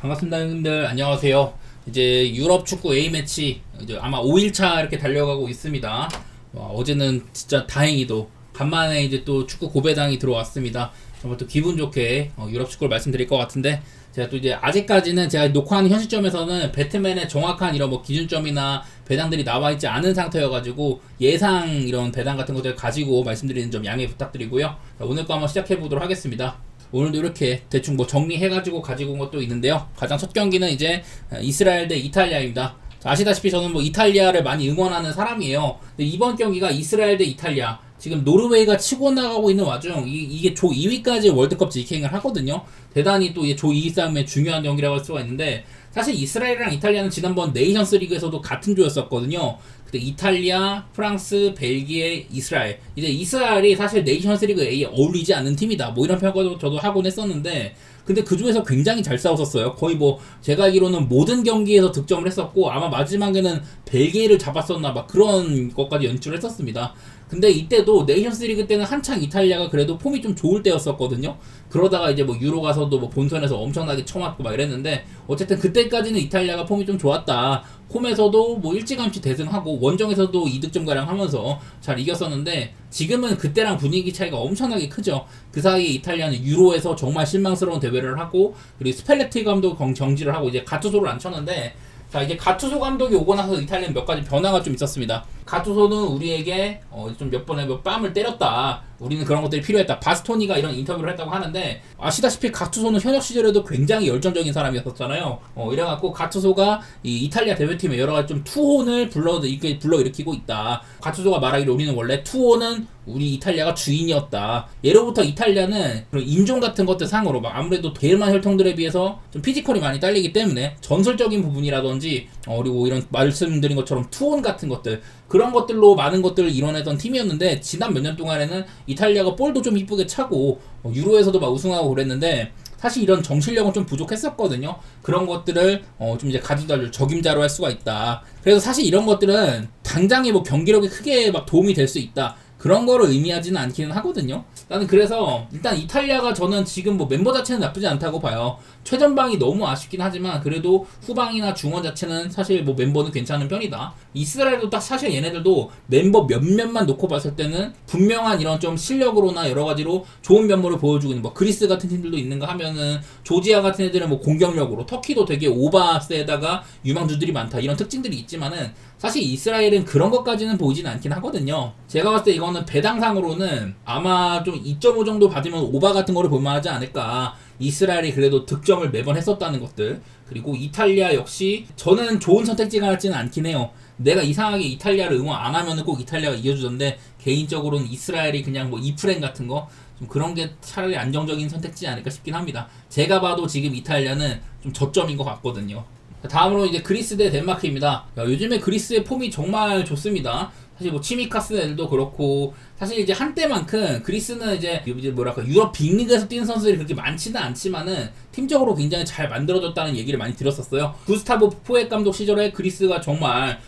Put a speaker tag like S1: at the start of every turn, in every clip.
S1: 반갑습니다, 형님들. 안녕하세요. 이제 유럽 축구 A매치 이제 아마 5일차 이렇게 달려가고 있습니다. 어제는 진짜 다행히도 간만에 이제 또 축구 고배당이 들어왔습니다. 정말 또 기분 좋게 유럽 축구를 말씀드릴 것 같은데, 제가 또 이제 아직까지는 제가 녹화하는 현 시점에서는 배트맨의 정확한 이런 뭐 기준점이나 배당들이 나와 있지 않은 상태여가지고 예상 이런 배당 같은 것들 가지고 말씀드리는 점 양해 부탁드리고요. 자, 오늘 거 한번 시작해 보도록 하겠습니다. 오늘도 이렇게 대충 뭐 정리해가지고 가지고 온 것도 있는데요. 가장 첫 경기는 이제 이스라엘 대 이탈리아입니다. 아시다시피 저는 뭐 이탈리아를 많이 응원하는 사람이에요. 근데 이번 경기가 이스라엘 대 이탈리아, 지금 노르웨이가 치고 나가고 있는 와중 이게 조 2위까지 월드컵 직행을 하거든요. 대단히 또 조 2위 싸움의 중요한 경기라고 할 수가 있는데, 사실 이스라엘이랑 이탈리아는 지난번 네이션스 리그에서도 같은 조였었거든요. 근데 이탈리아, 프랑스, 벨기에, 이스라엘, 이제 이스라엘이 사실 네이션스 리그 A에 어울리지 않는 팀이다, 뭐 이런 평가도 저도 하곤 했었는데, 근데 그 중에서 굉장히 잘 싸웠었어요. 거의 뭐 제가 알기로는 모든 경기에서 득점을 했었고, 아마 마지막에는 벨기에를 잡았었나 막 그런 것까지 연출을 했었습니다. 근데 이때도 네이션스 리그 때는 한창 이탈리아가 그래도 폼이 좀 좋을 때였었거든요. 그러다가 이제 뭐 유로 가서도 뭐 본선에서 엄청나게 쳐맞고 막 이랬는데, 어쨌든 그때까지는 이탈리아가 폼이 좀 좋았다. 홈에서도 뭐 일찌감치 대승하고 원정에서도 2득점 가량 하면서 잘 이겼었는데, 지금은 그때랑 분위기 차이가 엄청나게 크죠. 그 사이에 이탈리아는 유로에서 정말 실망스러운 대회를 하고, 그리고 스펠레티 감독 정지를 하고 이제 가투소를 안 쳤는데, 자, 이제 가투소 감독이 오고 나서 이탈리아는 몇 가지 변화가 좀 있었습니다. 가투소는 우리에게 좀 몇 번에 몇 뺨을 때렸다, 우리는 그런 것들이 필요했다, 바스토니가 이런 인터뷰를 했다고 하는데, 아시다시피 가투소는 현역 시절에도 굉장히 열정적인 사람이었잖아요. 이래갖고 가투소가 이 이탈리아 대표팀에 여러가지 좀 투혼을 불러일으키고 있다. 가투소가 말하기를 우리는 원래 투혼은 우리 이탈리아가 주인이었다. 예로부터 이탈리아는 그런 인종 같은 것들 상으로 막 아무래도 게르만 혈통들에 비해서 좀 피지컬이 많이 딸리기 때문에 전술적인 부분이라든지 그리고 이런 말씀드린 것처럼 투혼 같은 것들, 그런 것들로 많은 것들을 이뤄내던 팀이었는데, 지난 몇 년 동안에는 이탈리아가 볼도 좀 이쁘게 차고 유로에서도 막 우승하고 그랬는데, 사실 이런 정실력은 좀 부족했었거든요. 그런 것들을 좀 이제 가져다 적임자로 할 수가 있다. 그래서 사실 이런 것들은 당장에 뭐 경기력에 크게 막 도움이 될 수 있다, 그런 거를 의미하지는 않기는 하거든요. 나는 그래서 일단 이탈리아가 저는 지금 뭐 멤버 자체는 나쁘지 않다고 봐요. 최전방이 너무 아쉽긴 하지만 그래도 후방이나 중원 자체는 사실 뭐 멤버는 괜찮은 편이다. 이스라엘도 딱 사실 얘네들도 멤버 몇몇만 놓고 봤을 때는 분명한 이런 좀 실력으로나 여러 가지로 좋은 면모를 보여주고 있는, 뭐 그리스 같은 팀들도 있는가 하면은 조지아 같은 애들은 뭐 공격력으로, 터키도 되게 오바세에다가 유망주들이 많다, 이런 특징들이 있지만은 사실 이스라엘은 그런 것까지는 보이진 않긴 하거든요. 제가 봤을 때 이거는 배당상으로는 아마 좀 2.5 정도 받으면 오바 같은 거를 볼만하지 않을까. 이스라엘이 그래도 득점을 매번 했었다는 것들, 그리고 이탈리아 역시 저는 좋은 선택지가 같지는 않긴 해요. 내가 이상하게 이탈리아를 응원 안 하면은 꼭 이탈리아가 이겨주던데, 개인적으로는 이스라엘이 그냥 뭐 이프렌 같은 거, 좀 그런 게 차라리 안정적인 선택지지 않을까 싶긴 합니다. 제가 봐도 지금 이탈리아는 좀 저점인 것 같거든요. 다음으로 이제 그리스 대 덴마크입니다. 요즘에 그리스의 폼이 정말 좋습니다. 사실 뭐 치미카스 애들도 그렇고, 사실 이제 한때만큼 그리스는 이제 뭐랄까 유럽 빅리그에서 뛰는 선수들이 그렇게 많지는 않지만은 팀적으로 굉장히 잘 만들어졌다는 얘기를 많이 들었었어요. 구스타보 포엑 감독 시절에 그리스가 정말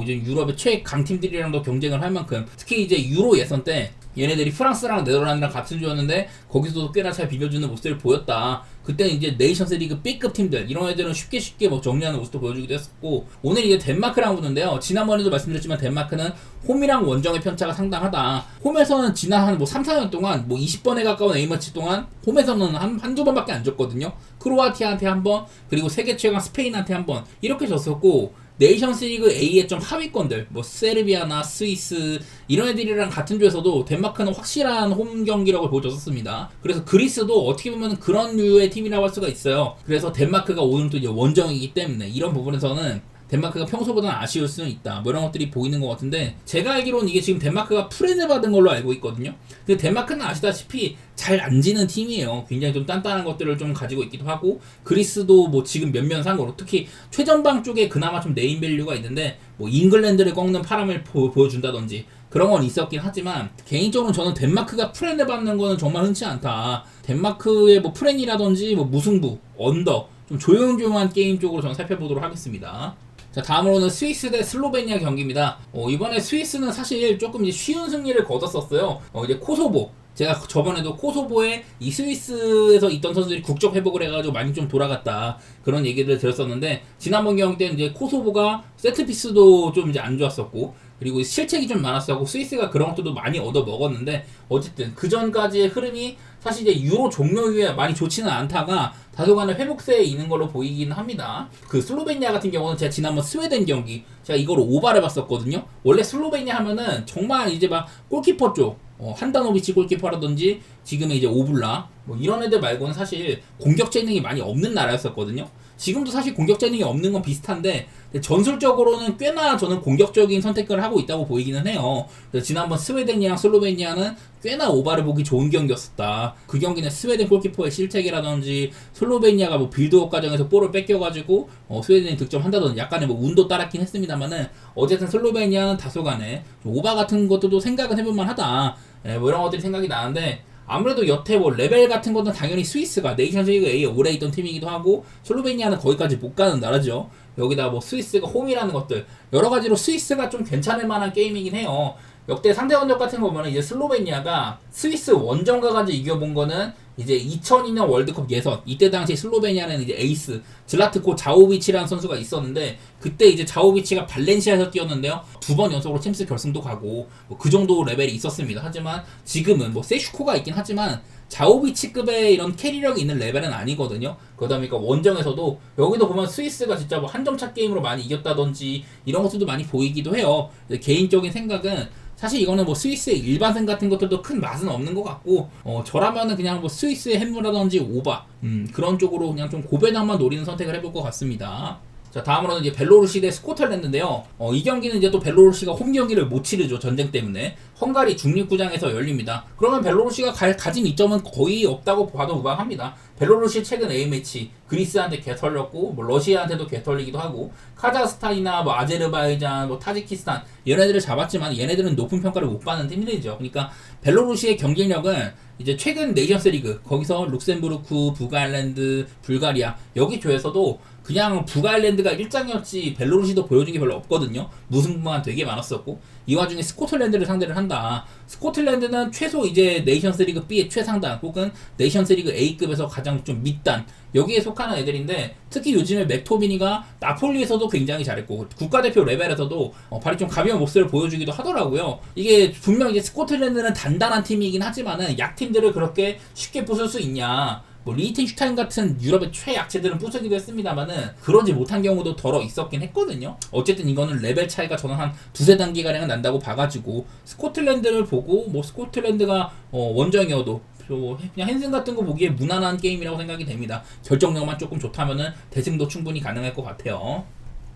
S1: 이제 유럽의 최강팀들이랑도 경쟁을 할 만큼, 특히 이제 유로 예선 때 얘네들이 프랑스랑 네덜란드랑 같은 조였는데 거기서도 꽤나 잘 비벼주는 모습을 보였다. 그때는 이제 네이션스 리그 B급 팀들, 이런 애들은 쉽게 뭐 정리하는 모습도 보여주기도 했었고, 오늘 이제 덴마크랑 붙는데요. 지난번에도 말씀드렸지만 덴마크는 홈이랑 원정의 편차가 상당하다. 홈에서는 지난 한 뭐 3, 4년 동안 뭐 20번에 가까운 A매치 동안 홈에서는 한두 번밖에 안 졌거든요. 크로아티아한테 한 번, 그리고 세계 최강 스페인한테 한 번, 이렇게 졌었고, 네이션스 리그 A의 좀 하위권들, 뭐 세르비아나 스위스, 이런 애들이랑 같은 조에서도 덴마크는 확실한 홈 경기력을 보여줬었습니다. 그래서 그리스도 어떻게 보면 그런 류의 팀이라고 할 수가 있어요. 그래서 덴마크가 오늘 또 이제 원정이기 때문에 이런 부분에서는 덴마크가 평소보다는 아쉬울 수는 있다, 뭐 이런 것들이 보이는 것 같은데, 제가 알기로는 이게 지금 덴마크가 프렌을 받은 걸로 알고 있거든요. 근데 덴마크는 아시다시피 잘 안 지는 팀이에요. 굉장히 좀 단단한 것들을 좀 가지고 있기도 하고, 그리스도 뭐 지금 면면상으로 특히 최전방 쪽에 그나마 좀 네임밸류가 있는데, 뭐 잉글랜드를 꺾는 파람을 보여준다든지 그런 건 있었긴 하지만, 개인적으로 저는 덴마크가 프렌을 받는 거는 정말 흔치 않다. 덴마크의 뭐 프렌이라든지 뭐 무승부, 언더, 좀 조용조용한 게임 쪽으로 저는 살펴보도록 하겠습니다. 자, 다음으로는 스위스 대 슬로베니아 경기입니다. 이번에 스위스는 사실 조금 이제 쉬운 승리를 거뒀었어요. 이제 코소보, 제가 저번에도 코소보에 이 스위스에서 있던 선수들이 국적 회복을 해가지고 많이 좀 돌아갔다 그런 얘기를 들었었는데, 지난번 경기 때는 이제 코소보가 세트피스도 좀 이제 안 좋았었고, 그리고 실책이 좀 많았었고, 스위스가 그런 것들도 많이 얻어 먹었는데, 어쨌든 그 전까지의 흐름이 사실 이제 유로 종료 이후에 많이 좋지는 않다가 다소간의 회복세에 있는 걸로 보이긴 합니다. 그 슬로베니아 같은 경우는 제가 지난번 스웨덴 경기 제가 이거를 오바를 봤었거든요. 원래 슬로베니아 하면은 정말 이제 막 골키퍼 쪽 한다노비치 골키퍼라든지 지금의 이제 오블라 뭐 이런 애들 말고는 사실 공격 재능이 많이 없는 나라였었거든요. 지금도 사실 공격 재능이 없는 건 비슷한데 전술적으로는 꽤나 저는 공격적인 선택을 하고 있다고 보이기는 해요. 그래서 지난번 스웨덴이랑 슬로베니아는 꽤나 오바를 보기 좋은 경기였었다. 그 경기는 스웨덴 골키퍼의 실책이라든지 슬로베니아가 뭐 빌드업 과정에서 볼을 뺏겨가지고 스웨덴이 득점한다든지 약간의 뭐 운도 따랐긴 했습니다만은 어쨌든 슬로베니아는 다소간에 오바 같은 것도 생각은 해볼만 하다. 뭐 이런 것들이 생각이 나는데, 아무래도 여태 뭐 레벨 같은 것은 당연히 스위스가 네이션스리그 A에 오래 있던 팀이기도 하고 슬로베니아는 거기까지 못 가는 나라죠. 여기다 뭐 스위스가 홈이라는 것들 여러 가지로 스위스가 좀 괜찮을 만한 게임이긴 해요. 역대 상대 원정 같은 거 보면 이제 슬로베니아가 스위스 원정 가가지고 이겨본 거는 이제 2002년 월드컵 예선, 이때 당시 슬로베니아는 이제 에이스 질라트코 자오비치라는 선수가 있었는데, 그때 이제 자오비치가 발렌시아에서 뛰었는데요, 2번 연속으로 챔스 결승도 가고 뭐 그 정도 레벨이 있었습니다. 하지만 지금은 뭐 세슈코가 있긴 하지만 자오비치급의 이런 캐리력이 있는 레벨은 아니거든요. 그러다 보니까 원정에서도 여기도 보면 스위스가 진짜 뭐 한 점 차 게임으로 많이 이겼다든지 이런 것들도 많이 보이기도 해요. 개인적인 생각은 사실 이거는 뭐 스위스의 일반생 같은 것들도 큰 맛은 없는 것 같고, 저라면은 그냥 뭐 스위스의 햄무라든지 오바 그런 쪽으로 그냥 좀 고배당만 노리는 선택을 해볼 것 같습니다. 자, 다음으로는 이제 벨로루시 대 스코틀랜드인데요. 이 경기는 이제 또 벨로루시가 홈 경기를 못 치르죠. 전쟁 때문에. 헝가리 중립구장에서 열립니다. 그러면 벨로루시가 가진 이점은 거의 없다고 봐도 무방합니다. 벨로루시 최근 A매치 그리스한테 개털렸고, 뭐 러시아한테도 개털리기도 하고, 카자흐스탄이나 뭐 아제르바이잔, 뭐 타지키스탄 얘네들을 잡았지만 얘네들은 높은 평가를 못 받는 팀들이죠. 그러니까 벨로루시의 경쟁력은 이제 최근 네이션스리그 거기서 룩셈부르크, 북아일랜드, 불가리아 여기 조에서도 그냥 북아일랜드가 일장이었지 벨로루시도 보여준 게 별로 없거든요. 무승부만 되게 많았었고, 이 와중에 스코틀랜드를 상대를 한다. 스코틀랜드는 최소 이제 네이션스리그 B의 최상단 혹은 네이션스리그 A급에서 가장 좀 밑단 여기에 속하는 애들인데, 특히 요즘에 맥토미니가 나폴리에서도 굉장히 잘했고 국가대표 레벨에서도 발이 좀 가벼운 몫을 보여주기도 하더라고요. 이게 분명 이제 스코틀랜드는 단단한 팀이긴 하지만은 약팀들을 그렇게 쉽게 부술 수 있냐, 뭐 리히텐슈타인 같은 유럽의 최약체들은 부수기도 했습니다만은 그러지 못한 경우도 더러 있었긴 했거든요. 어쨌든 이거는 레벨 차이가 저는 한 두세 단계가량은 난다고 봐가지고 스코틀랜드를 보고, 뭐 스코틀랜드가 원정이어도 그냥 핸슨 같은 거 보기에 무난한 게임이라고 생각이 됩니다. 결정력만 조금 좋다면은 대승도 충분히 가능할 것 같아요.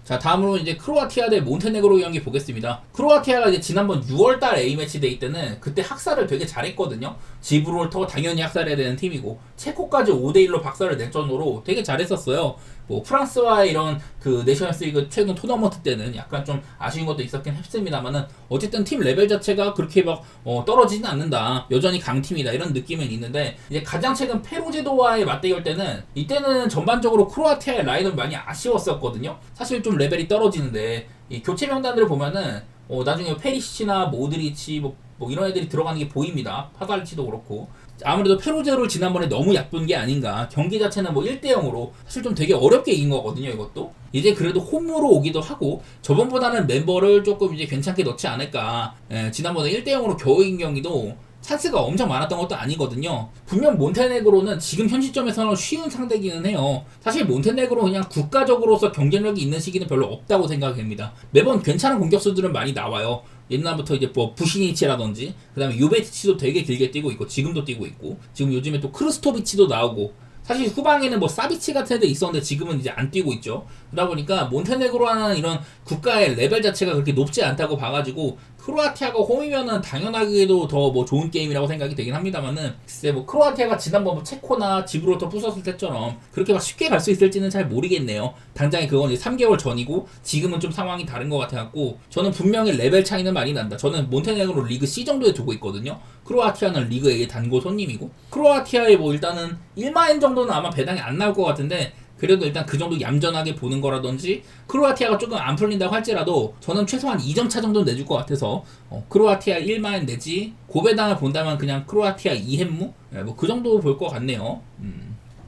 S1: 자, 다음으로 이제 크로아티아 대 몬테네그로 경기 보겠습니다. 크로아티아가 이제 지난번 6월달 A매치 데이 때는 그때 학살을 되게 잘했거든요. 지브롤터 당연히 학살해야 되는 팀이고, 체코까지 5대1로 박살을 낼 정도로 되게 잘했었어요. 뭐 프랑스와의 이런 그 내셔널스리그 최근 토너먼트 때는 약간 좀 아쉬운 것도 있었긴 했습니다만은 어쨌든 팀 레벨 자체가 그렇게 막 떨어지진 않는다, 여전히 강팀이다 이런 느낌은 있는데, 이제 가장 최근 페루제도와의 맞대결 때는 이때는 전반적으로 크로아티아의 라인은 많이 아쉬웠었거든요. 사실 좀 레벨이 떨어지는데 이 교체 명단들을 보면은 나중에 페리시치나 모드리치 뭐 이런 애들이 들어가는 게 보입니다. 파갈치도 그렇고. 아무래도 페루제로를 지난번에 너무 얕본 게 아닌가. 경기 자체는 뭐 1대0으로 사실 좀 되게 어렵게 이긴 거거든요, 이것도. 이제 그래도 홈으로 오기도 하고 저번보다는 멤버를 조금 이제 괜찮게 넣지 않을까. 지난번에 1대0으로 겨우 이긴 경기도 찬스가 엄청 많았던 것도 아니거든요. 분명 몬테네그로는 지금 현 시점에서는 쉬운 상대기는 해요. 사실 몬테네그로 그냥 국가적으로서 경쟁력이 있는 시기는 별로 없다고 생각됩니다. 매번 괜찮은 공격수들은 많이 나와요. 옛날부터 이제 뭐 부시니치라든지, 그 다음에 유베티치도 되게 길게 뛰고 있고 지금도 뛰고 있고, 지금 요즘에 또 크루스토비치도 나오고, 사실 후방에는 뭐 사비치 같은 애들 있었는데 지금은 이제 안 뛰고 있죠. 그러다 보니까 몬테네그로라는 이런 국가의 레벨 자체가 그렇게 높지 않다고 봐가지고 크로아티아가 홈이면은 당연하게도 더 뭐 좋은 게임이라고 생각이 되긴 합니다만은, 글쎄 뭐 크로아티아가 지난번 뭐 체코나 지브롤터 부쉈을 때처럼 그렇게 막 쉽게 갈 수 있을지는 잘 모르겠네요. 당장에 그건 이제 3개월 전이고 지금은 좀 상황이 다른 것 같아갖고 저는 분명히 레벨 차이는 많이 난다. 저는 몬테네그로 리그 C 정도에 두고 있거든요. 크로아티아는 리그 A의 단골 손님이고, 크로아티아에 뭐 일단은 1만엔 정도는 아마 배당이 안 나올 것 같은데, 그래도 일단 그 정도 얌전하게 보는 거라든지 크로아티아가 조금 안 풀린다고 할지라도 저는 최소한 2점 차 정도 내줄 것 같아서 크로아티아 1만 내지 고배당을 본다면 그냥 크로아티아 2햄무? 뭐 그 정도 볼 것 같네요.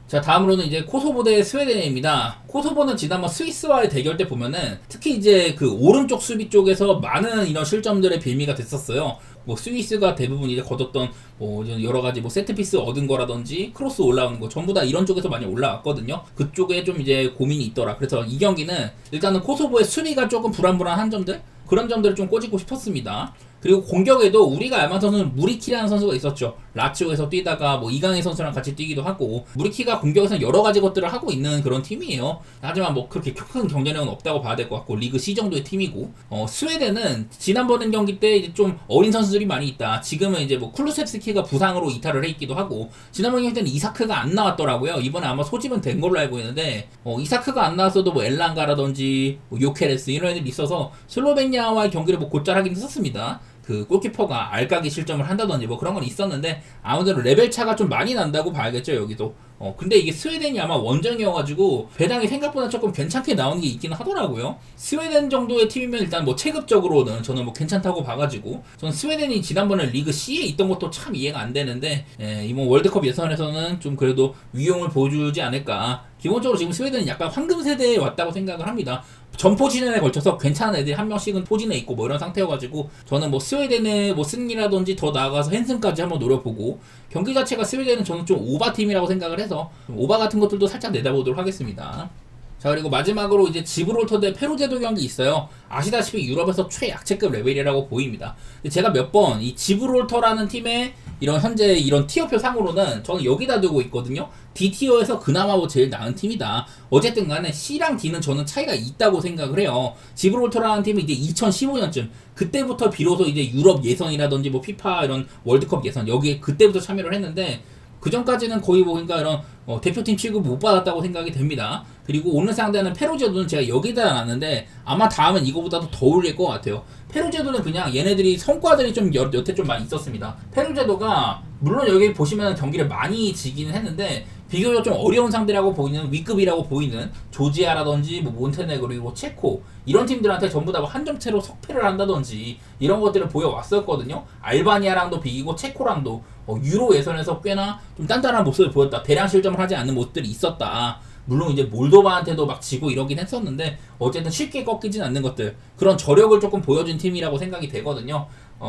S1: 자, 다음으로는 이제 코소보 대 스웨덴입니다. 코소보는 지난번 스위스와의 대결 때 보면은 특히 이제 그 오른쪽 수비 쪽에서 많은 이런 실점들의 빌미가 됐었어요. 뭐 스위스가 대부분 이제 거뒀던 뭐 여러 가지 뭐 세트피스 얻은 거라든지 크로스 올라오는 거 전부 다 이런 쪽에서 많이 올라왔거든요. 그쪽에 좀 이제 고민이 있더라. 그래서 이 경기는 일단은 코소보의 수비가 조금 불안불안한 점들 그런 점들을 좀 꼬집고 싶었습니다. 그리고 공격에도 우리가 알만한 선수는 무리키라는 선수가 있었죠. 라치오에서 뛰다가 뭐 이강인 선수랑 같이 뛰기도 하고 무리키가 공격에서 여러 가지 것들을 하고 있는 그런 팀이에요. 하지만 뭐 그렇게 큰 경쟁력은 없다고 봐야 될 것 같고 리그 C 정도의 팀이고 스웨덴은 지난번 경기 때 이제 좀 어린 선수들이 많이 있다. 지금은 이제 뭐 쿨루셉스키가 부상으로 이탈을 해 있기도 하고 지난번 경기 때는 이사크가 안 나왔더라고요. 이번에 아마 소집은 된 걸로 알고 있는데 이사크가 안 나왔어도 뭐 엘랑가라든지 뭐 요케레스 이런 애들이 있어서 슬로베니아와의 경기를 뭐 곧잘 하긴 했었습니다. 그 골키퍼가 알까기 실점을 한다든지 뭐 그런 건 있었는데 아무래도 레벨 차가 좀 많이 난다고 봐야겠죠 여기도. 근데 이게 스웨덴이 아마 원정이어가지고 배당이 생각보다 조금 괜찮게 나오는 게 있기는 하더라고요. 스웨덴 정도의 팀이면 일단 뭐 체급적으로는 저는 뭐 괜찮다고 봐가지고 저는 스웨덴이 지난번에 리그 C에 있던 것도 참 이해가 안 되는데 이번 월드컵 예선에서는 좀 그래도 위용을 보여주지 않을까. 기본적으로 지금 스웨덴은 약간 황금 세대에 왔다고 생각을 합니다. 전 포지션에 걸쳐서 괜찮은 애들이 한 명씩은 포진해 있고 뭐 이런 상태여가지고 저는 뭐 스웨덴의 뭐 승리라든지 더 나아가서 헨슨까지 한번 노려보고 경기 자체가 스웨덴은 저는 좀 오바 팀이라고 생각을 해서 오바 같은 것들도 살짝 내다보도록 하겠습니다. 자, 그리고 마지막으로 이제 지브롤터 대 페루제도 경기 있어요. 아시다시피 유럽에서 최약체급 레벨이라고 보입니다. 제가 몇 번 이 지브롤터라는 팀의 이런 현재 이런 티어표 상으로는 저는 여기다 두고 있거든요. D티어에서 그나마 뭐 제일 나은 팀이다. 어쨌든 간에 C랑 D는 저는 차이가 있다고 생각을 해요. 지브롤터라는 팀은 이제 2015년쯤 그때부터 비로소 이제 유럽 예선이라든지 뭐 피파 이런 월드컵 예선 여기에 그때부터 참여를 했는데 그 전까지는 거의 뭐 그러니까 이런 대표팀 취급 못 받았다고 생각이 됩니다. 그리고 오늘 상대하는 페루제도는 제가 여기다 놨는데 아마 다음은 이거보다도 더 올릴 것 같아요. 페루제도는 그냥 얘네들이 성과들이 좀 여태 좀 많이 있었습니다. 페루제도가 물론 여기 보시면 경기를 많이 지기는 했는데 비교적 좀 어려운 상대라고 보이는 위급이라고 보이는 조지아라든지 뭐 몬테네그로 그리고 체코 이런 팀들한테 전부 다 한 점차로 석패를 한다든지 이런 것들을 보여왔었거든요. 알바니아랑도 비기고 체코랑도 유로 예선에서 꽤나 좀 단단한 모습을 보였다. 대량 실점을 하지 않는 모습들이 있었다. 물론 이제 몰도바한테도 막 지고 이러긴 했었는데 어쨌든 쉽게 꺾이진 않는 것들 그런 저력을 조금 보여준 팀이라고 생각이 되거든요.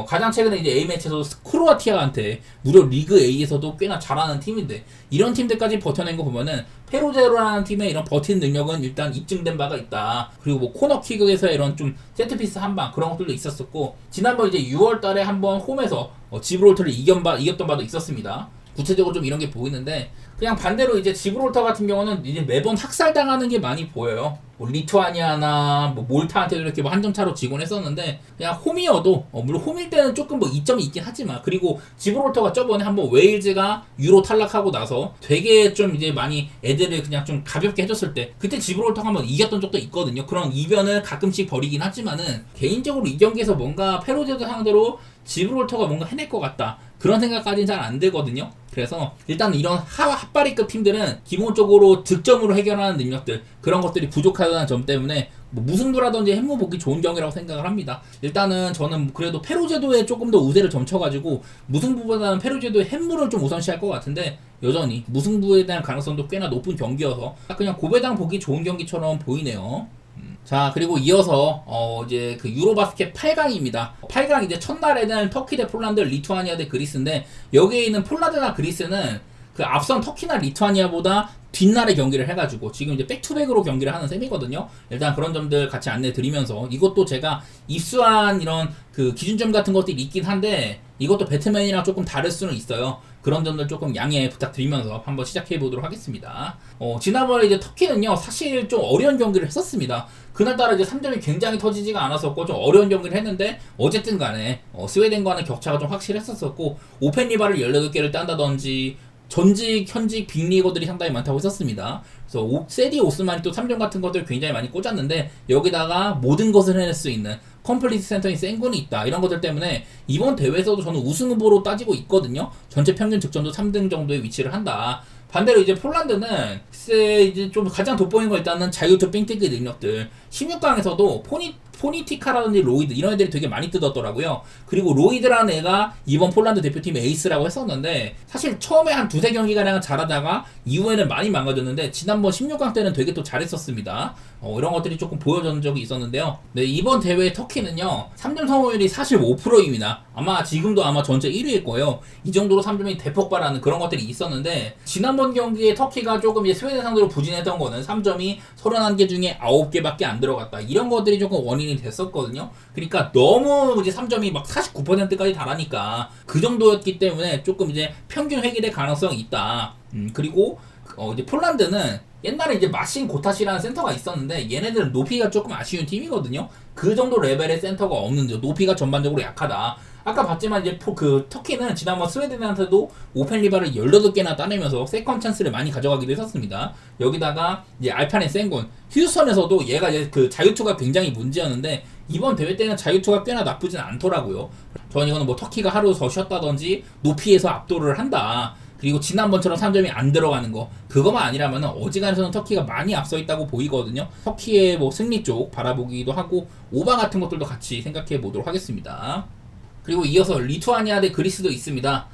S1: 가장 최근에 이제 A매치에서도 크로아티아한테 무려 리그 A에서도 꽤나 잘하는 팀인데 이런 팀들까지 버텨낸 거 보면은 페루제로라는 팀의 이런 버티는 능력은 일단 입증된 바가 있다. 그리고 뭐 코너킥에서 이런 좀 세트피스 한방 그런 것들도 있었었고 지난번 이제 6월달에 한번 홈에서 지브롤터를 이겼던 바도 있었습니다. 구체적으로 좀 이런 게 보이는데 그냥 반대로 이제 지브롤터 같은 경우는 이제 매번 학살당하는 게 많이 보여요. 뭐 리투아니아나 뭐 몰타한테도 이렇게 뭐 한 점 차로 지곤 했었는데 그냥 홈이어도 물론 홈일 때는 조금 뭐 이점이 있긴 하지만 그리고 지브롤터가 저번에 한번 웨일즈가 유로 탈락하고 나서 되게 좀 이제 많이 애들을 그냥 좀 가볍게 해줬을 때 그때 지브롤터가 한번 이겼던 적도 있거든요. 그런 이변을 가끔씩 벌이긴 하지만은 개인적으로 이 경기에서 뭔가 페루제도 상대로 지브롤터가 뭔가 해낼 것 같다. 그런 생각까지는 잘 안 들거든요. 그래서 일단 이런 핫바리급 팀들은 기본적으로 득점으로 해결하는 능력들 그런 것들이 부족하다는 점 때문에 뭐 무승부라든지 햄무 보기 좋은 경기라고 생각을 합니다. 일단은 저는 그래도 페루제도에 조금 더 우세를 점쳐가지고 무승부보다는 페루제도의 햄무를 좀 우선시할 것 같은데 여전히 무승부에 대한 가능성도 꽤나 높은 경기여서 그냥 고배당 보기 좋은 경기처럼 보이네요. 자, 그리고 이어서 이제 그 유로바스켓 8강입니다. 8강 이제 첫날에는 터키 대 폴란드, 리투아니아 대 그리스인데 여기에 있는 폴란드나 그리스는 그 앞선 터키나 리투아니아보다 뒷날에 경기를 해가지고 지금 이제 백투백으로 경기를 하는 셈이거든요. 일단 그런 점들 같이 안내 드리면서 이것도 제가 입수한 이런 그 기준점 같은 것들이 있긴 한데 이것도 배트맨이랑 조금 다를 수는 있어요. 그런 점들 조금 양해 부탁드리면서 한번 시작해 보도록 하겠습니다. 지난번에 이제 터키는요 사실 좀 어려운 경기를 했었습니다. 그날따라 이제 3점이 굉장히 터지지가 않았었고 좀 어려운 경기를 했는데 어쨌든 간에 스웨덴과는 격차가 좀 확실했었고 오펜 리바를 18개를 딴다든지 전직, 현직 빅리거들이 상당히 많다고 했었습니다. 그래서 세디 오스만이 또 3점 같은 것들 굉장히 많이 꽂았는데 여기다가 모든 것을 해낼 수 있는 컴플리트 센터인 센군이 있다. 이런 것들 때문에 이번 대회에서도 저는 우승 후보로 따지고 있거든요. 전체 평균 득점도 3등 정도의 위치를 한다. 반대로 이제 폴란드는 글쎄 이제 좀 가장 돋보이는 거 일단은 자유투 삥뜯기 능력들. 16강에서도 포니티카라든지 로이드 이런 애들이 되게 많이 뜯었더라고요. 그리고 로이드라는 애가 이번 폴란드 대표팀의 에이스라고 했었는데 사실 처음에 한 두세 경기가량 잘하다가 이후에는 많이 망가졌는데 지난번 16강 때는 되게 또 잘했었습니다. 이런 것들이 조금 보여준 적이 있었는데요. 네, 이번 대회 터키는요 3점 성공률이 45%입니다. 아마 지금도 아마 전체 1위일 거예요. 이 정도로 3점이 대폭발하는 그런 것들이 있었는데 지난번 경기에 터키가 조금 이제 스웨덴 상대로 부진했던 거는 3점이 31개 중에 9개밖에 안 들어갔다. 이런 것들이 조금 원인이 됐었거든요. 그러니까 너무 이제 3점이 막 49%까지 달하니까 그 정도였기 때문에 조금 이제 평균 회귀될 가능성이 있다. 그리고 이제 폴란드는 옛날에 이제 마신 고타시라는 센터가 있었는데 얘네들은 높이가 조금 아쉬운 팀이거든요. 그 정도 레벨의 센터가 없는데 높이가 전반적으로 약하다. 아까 봤지만 이제 터키는 지난번 스웨덴한테도 오펜 리바를 18개나 따내면서 세컨 찬스를 많이 가져가기도 했었습니다. 여기다가 이제 알파네 센군, 휴스턴에서도 얘가 이제 그 자유투가 굉장히 문제였는데 이번 대회 때는 자유투가 꽤나 나쁘진 않더라고요. 저는 이거는 뭐 터키가 하루 더 쉬었다든지 높이에서 압도를 한다. 그리고 지난번처럼 3점이 안 들어가는 거 그거만 아니라면 어지간해서는 터키가 많이 앞서 있다고 보이거든요. 터키의 뭐 승리 쪽 바라보기도 하고 오바 같은 것들도 같이 생각해 보도록 하겠습니다. 그리고 이어서 리투아니아 대 그리스도 있습니다.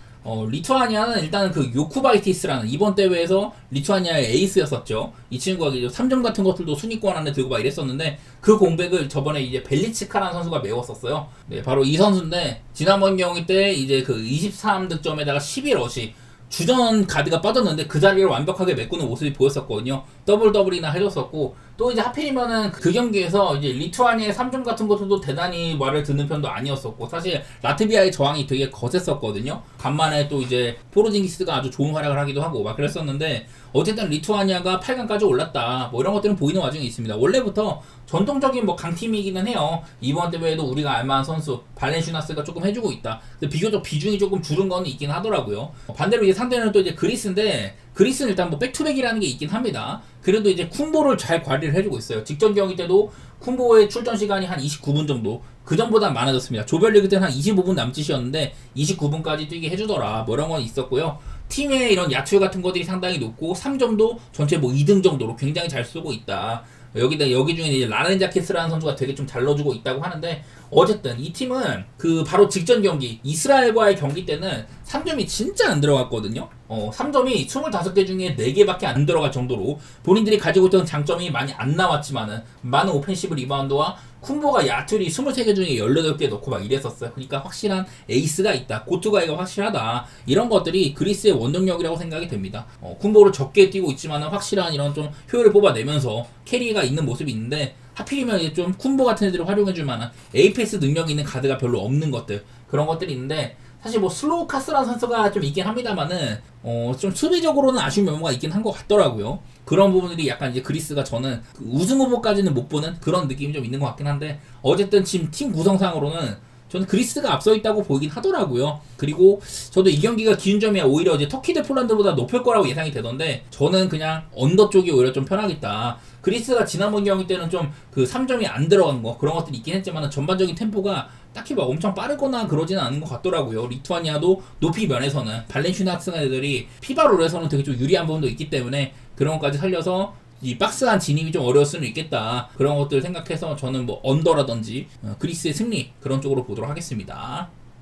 S1: 리투아니아는 일단은 그 요쿠바이티스라는 이번 대회에서 리투아니아의 에이스였었죠. 이 친구가 3점 같은 것들도 순위권 안에 들고 막 이랬었는데 그 공백을 저번에 이제 벨리치카라는 선수가 메웠었어요. 네, 바로 이 선수인데 지난번 경기 때 이제 그 23득점에다가 11어시 주전 가드가 빠졌는데 그 자리를 완벽하게 메꾸는 모습이 보였었거든요. 더블이나 해줬었고 또 이제 하필이면은 그 경기에서 이제 리투아니아의 3점 같은 것도 대단히 말을 듣는 편도 아니었었고 사실 라트비아의 저항이 되게 거셌었거든요. 간만에 또 이제 포르징기스가 아주 좋은 활약을 하기도 하고 막 그랬었는데 어쨌든 리투아니아가 8강까지 올랐다. 뭐 이런 것들은 보이는 와중에 있습니다. 원래부터 전통적인 뭐 강팀이기는 해요. 이번 대회에도 우리가 알만한 선수 발렌슈나스가 조금 해주고 있다. 근데 비교적 비중이 조금 줄은 건 있긴 하더라고요. 반대로 이제 상대는 또 이제 그리스인데 그리스는 일단 뭐 백투백이라는 게 있긴 합니다. 그래도 이제 쿤보를 잘 관리를 해주고 있어요. 직전 경기 때도 쿤보의 출전 시간이 한 29분 정도 그 전보다 많아졌습니다. 조별리그 때는 한 25분 남짓이었는데 29분까지 뛰게 해주더라. 뭐 이런 건 있었고요. 팀의 이런 야투 같은 것들이 상당히 높고 3점도 전체 뭐 2등 정도로 굉장히 잘 쏘고 있다. 여기 중에 이제 라렌자케스라는 선수가 되게 좀 잘 넣어주고 있다고 하는데 어쨌든 이 팀은 그 바로 직전 경기 이스라엘과의 경기 때는 3점이 진짜 안 들어갔거든요. 3점이 25개 중에 4개밖에 안 들어갈 정도로 본인들이 가지고 있던 장점이 많이 안 나왔지만은 많은 오펜시브 리바운드와 쿤보가 야투리 23개 중에 18개 넣고 막 이랬었어요. 그러니까 확실한 에이스가 있다. 고투가이가 확실하다. 이런 것들이 그리스의 원동력이라고 생각이 됩니다. 쿤보를 적게 뛰고 있지만은 확실한 이런 좀 효율을 뽑아내면서 캐리가 있는 모습이 있는데 하필이면 이제 좀 쿤보 같은 애들을 활용해줄 만한 에이패스 능력이 있는 가드가 별로 없는 것들 그런 것들이 있는데 사실 뭐 슬로우 카스라는 선수가 좀 있긴 합니다만은 좀 수비적으로는 아쉬운 면모가 있긴 한 것 같더라고요. 그런 부분들이 약간 이제 그리스가 저는 그 우승 후보까지는 못 보는 그런 느낌이 좀 있는 것 같긴 한데 어쨌든 지금 팀 구성상으로는 저는 그리스가 앞서 있다고 보이긴 하더라고요. 그리고 저도 이 경기가 기준점이 오히려 이제 터키 대 폴란드보다 높을 거라고 예상이 되던데 저는 그냥 언더 쪽이 오히려 좀 편하겠다. 그리스가 지난번 경기 때는 좀 그 3점이 안 들어간 거 그런 것들이 있긴 했지만 전반적인 템포가 딱히 막 엄청 빠르거나 그러지는 않은 것 같더라고요. 리투아니아도 높이 면에서는 발렌슈나스 애들이 피바롤에서는 되게 좀 유리한 부분도 있기 때문에 그런 것까지 살려서 이 박스한 진입이 좀 어려울 수는 있겠다. 그런 것들 생각해서 저는 뭐 언더라든지 그리스의 승리 그런 쪽으로 보도록 하겠습니다.